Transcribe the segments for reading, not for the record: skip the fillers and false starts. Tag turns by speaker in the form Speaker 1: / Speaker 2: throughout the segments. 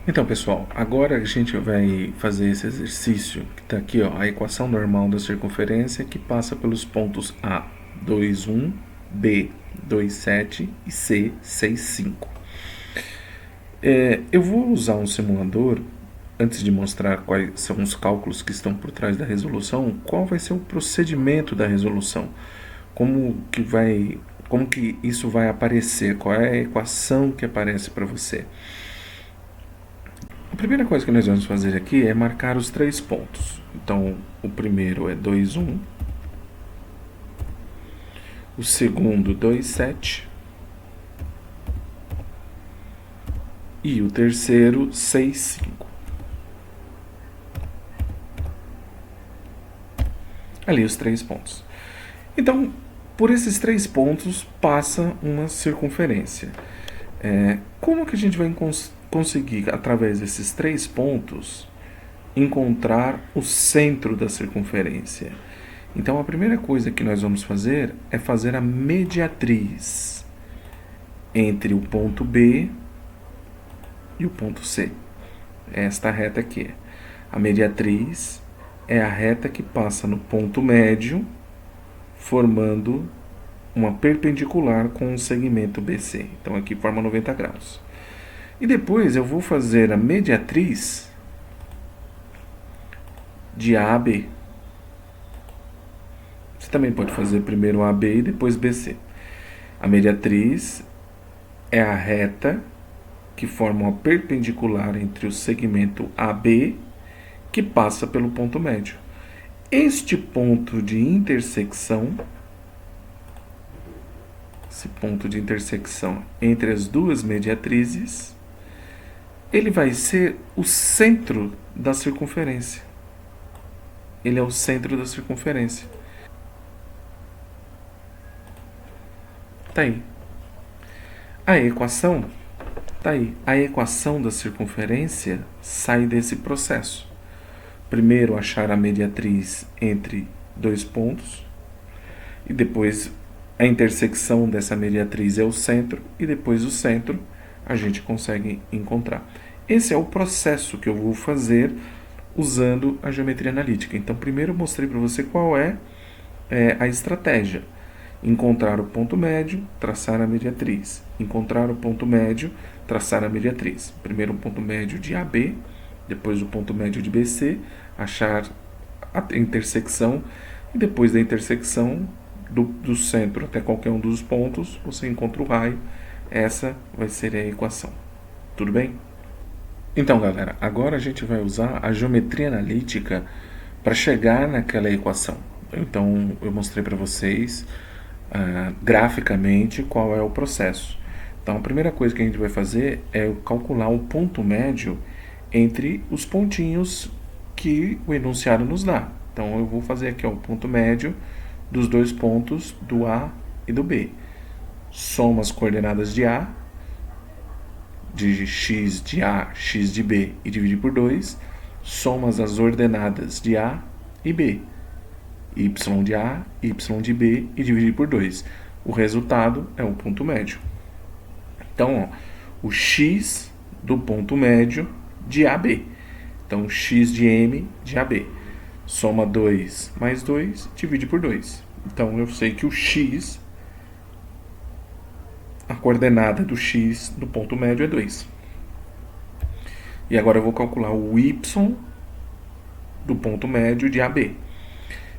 Speaker 1: Então, pessoal, agora a gente vai fazer esse exercício que está aqui, ó, a equação normal da circunferência que passa pelos pontos A, 2, 1, B, 2, 7 e C, 6, 5. Eu vou usar um simulador, antes de mostrar quais são os cálculos que estão por trás da resolução, qual vai ser o procedimento da resolução, como que isso vai aparecer, qual é a equação que aparece para você. A primeira coisa que nós vamos fazer aqui é marcar os 3 pontos. Então, o primeiro é 2, 1. O segundo, 2, 7. E o terceiro, 6, 5. Ali os 3 pontos. Então, por esses 3 pontos passa uma circunferência. Como que a gente vai conseguir, através desses 3 pontos, encontrar o centro da circunferência? Então, a primeira coisa que nós vamos fazer é fazer a mediatriz entre o ponto B e o ponto C. Esta reta aqui. A mediatriz é a reta que passa no ponto médio, formando uma perpendicular com o segmento BC. Então, aqui forma 90 graus. E depois eu vou fazer a mediatriz de A a B. Você também pode fazer primeiro AB e depois BC. A mediatriz é a reta que forma uma perpendicular entre o segmento AB que passa pelo ponto médio. Este ponto de intersecção, entre as duas mediatrizes, ele vai ser o centro da circunferência. Ele é o centro da circunferência. Tá aí. A equação tá aí. A equação da circunferência sai desse processo. Primeiro achar a mediatriz entre 2 pontos, e depois a intersecção dessa mediatriz é o centro, e depois o centro a gente consegue encontrar. Esse é o processo que eu vou fazer usando a geometria analítica. Então, primeiro eu mostrei para você qual é a estratégia. Encontrar o ponto médio, traçar a mediatriz. Encontrar o ponto médio, traçar a mediatriz. Primeiro o ponto médio de AB, depois o ponto médio de BC, achar a intersecção, e depois da intersecção do centro até qualquer um dos pontos, você encontra o raio. Essa vai ser a equação. Tudo bem? Então, galera, agora a gente vai usar a geometria analítica para chegar naquela equação. Então, eu mostrei para vocês graficamente qual é o processo. Então, a primeira coisa que a gente vai fazer é calcular o ponto médio entre os pontinhos que o enunciado nos dá. Então, eu vou fazer aqui o ponto médio dos 2 pontos do A e do B. Soma as coordenadas de A, de x de A, x de B e dividir por 2. Soma as ordenadas de A e B. Y de A, Y de B e dividir por 2. O resultado é o ponto médio. Então, o x do ponto médio de AB. Então, x de M de AB. Soma 2 mais 2, divide por 2. Então, eu sei que o x, a coordenada do x do ponto médio é 2. E agora eu vou calcular o y do ponto médio de AB.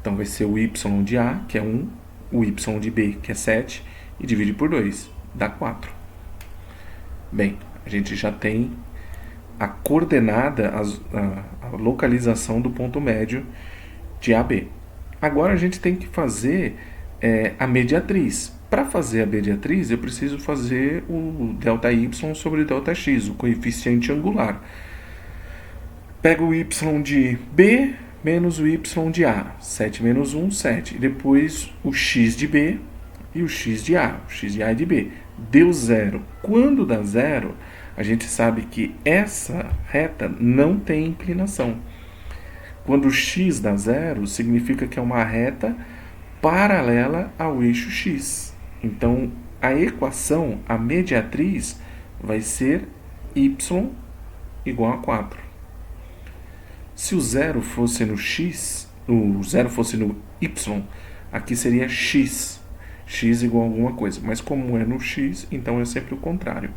Speaker 1: Então, vai ser o y de A, que é 1, o y de B, que é 7, e divide por 2, dá 4. Bem, a gente já tem a coordenada, a localização do ponto médio de AB. Agora a gente tem que fazer a mediatriz. Para fazer a mediatriz, eu preciso fazer o ΔY sobre ΔX, o coeficiente angular. Pego o y de B menos o y de A. 7 menos 1, 7. E depois o x de B e o x de A. O x de A e de B. Deu zero. Quando dá zero, a gente sabe que essa reta não tem inclinação. Quando o x dá zero, significa que é uma reta paralela ao eixo x. Então, a equação, a mediatriz, vai ser y igual a 4. Se o zero fosse no x, o zero fosse no y, aqui seria x. X igual a alguma coisa. Mas como é no x, então é sempre o contrário.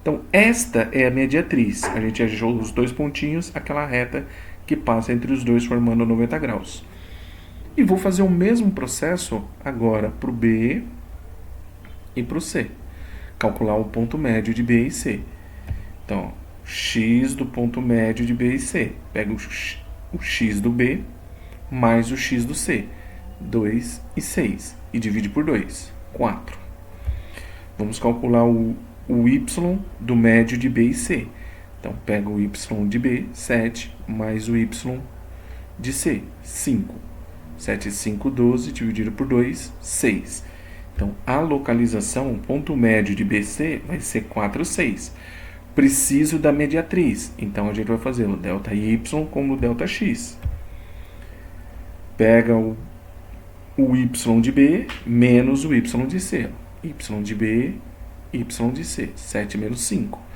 Speaker 1: Então, esta é a mediatriz. A gente achou os dois pontinhos, aquela reta que passa entre os dois formando 90 graus. E vou fazer o mesmo processo agora para o B e para o C. Calcular o ponto médio de B e C. Então, x do ponto médio de B e C. Pega o x do B mais o x do C. 2 e 6. E divide por 2. 4. Vamos calcular o y do médio de B e C. Então, pega o y de B, 7, mais o y de C, 5. 7 e 5, 12, dividido por 2, 6. Então, a localização, o ponto médio de BC vai ser 4, 6. Preciso da mediatriz. Então, a gente vai fazer o ΔY como o ΔX. Pega o y de B menos o y de C. Y de B, y de C. 7 menos 5.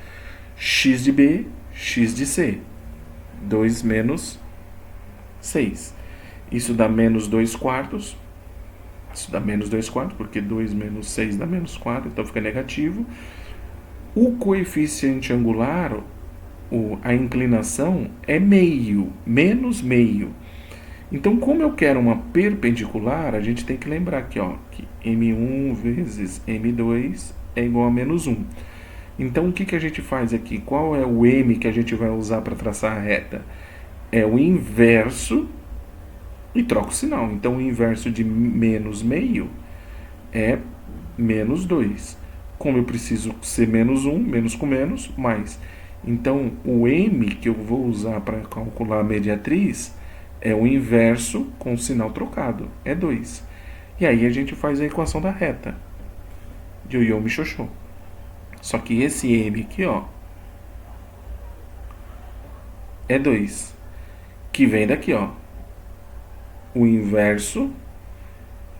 Speaker 1: X de B, x de C. 2 menos 6. Isso dá menos 2 quartos. Isso dá menos 2 quartos, porque 2 menos 6 dá menos 4, então fica negativo. O coeficiente angular, a inclinação, é meio, menos meio. Então, como eu quero uma perpendicular, a gente tem que lembrar aqui, ó, que M1 vezes M2 é igual a menos 1. Então, o que a gente faz aqui? Qual é o M que a gente vai usar para traçar a reta? É o inverso e troca o sinal. Então, o inverso de menos meio é menos 2. Como eu preciso ser menos 1, menos com menos, mais. Então, o M que eu vou usar para calcular a mediatriz é o inverso com o sinal trocado, é 2. E aí a gente faz a equação da reta. Ioiô mi xoxô. Só que esse M aqui, ó, é 2. Que vem daqui, ó. O inverso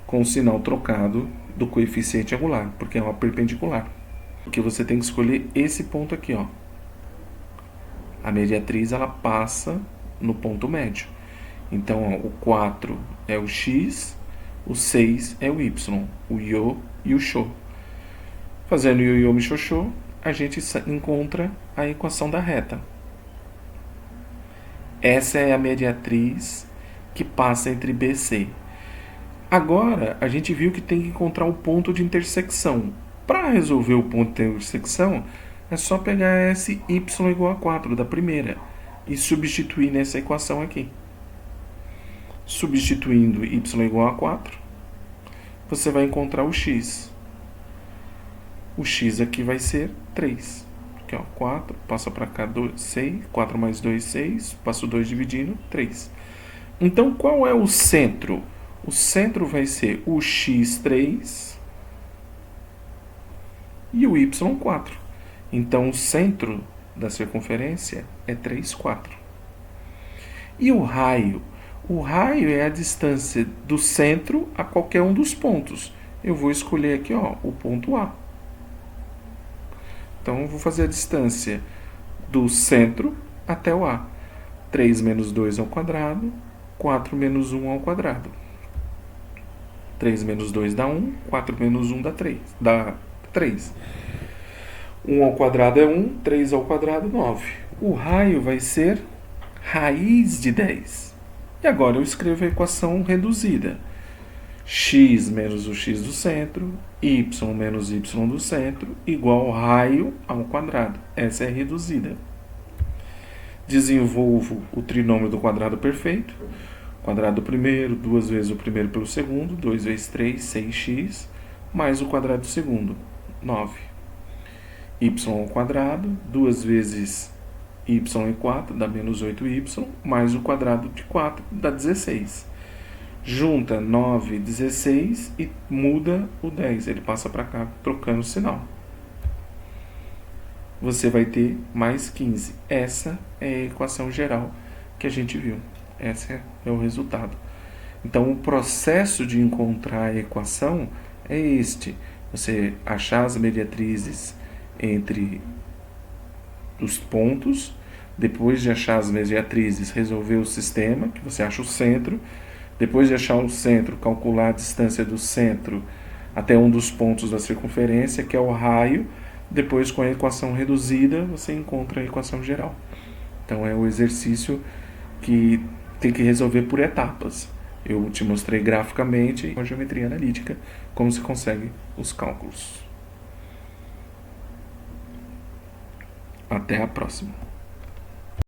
Speaker 1: com o sinal trocado do coeficiente angular, porque é uma perpendicular. Porque você tem que escolher esse ponto aqui, ó. A mediatriz, ela passa no ponto médio. Então, ó, o 4 é o x, o 6 é o y, o iô e o xô. Fazendo o ioiô mi xoxô, a gente encontra a equação da reta. Essa é a mediatriz que passa entre B e C. Agora, a gente viu que tem que encontrar o ponto de intersecção. Para resolver o ponto de intersecção, é só pegar esse y igual a 4 da primeira e substituir nessa equação aqui. Substituindo y igual a 4, você vai encontrar o x. O x aqui vai ser 3. Aqui, ó, 4, passa para cá 2, 6, 4 mais 2, 6, passo 2 dividindo, 3. Então, qual é o centro? O centro vai ser o x3 e o y4. Então, o centro da circunferência é 3, 4. E o raio? O raio é a distância do centro a qualquer um dos pontos. Eu vou escolher aqui, ó, o ponto A. Então, eu vou fazer a distância do centro até o A. 3 menos 2 ao quadrado, 4 menos 1 ao quadrado. 3 menos 2 dá 1, 4 menos 1 dá 3. 1 ao quadrado é 1, 3 ao quadrado, 9. O raio vai ser raiz de 10. E agora eu escrevo a equação reduzida. X menos o x do centro, y menos y do centro, igual ao raio ao quadrado. Essa é reduzida. Desenvolvo o trinômio do quadrado perfeito. Quadrado do primeiro, 2 vezes o primeiro pelo segundo, 2 vezes 3, 6x, mais o quadrado do segundo, 9. Y ao quadrado, 2 vezes y é 4, dá menos 8y, mais o quadrado de 4, dá 16. Junta 9 e 16 e muda o 10, ele passa para cá trocando o sinal. Você vai ter mais 15. Essa é a equação geral que a gente viu. Esse é o resultado. Então, o processo de encontrar a equação é este. Você achar as mediatrizes entre os pontos, Depois de achar as mediatrizes, resolver o sistema, que você acha o centro. Depois de achar o centro, calcular a distância do centro até um dos pontos da circunferência, que é o raio. Depois, com a equação reduzida, você encontra a equação geral. Então, é o exercício que tem que resolver por etapas. Eu te mostrei graficamente com a geometria analítica como se consegue os cálculos. Até a próxima.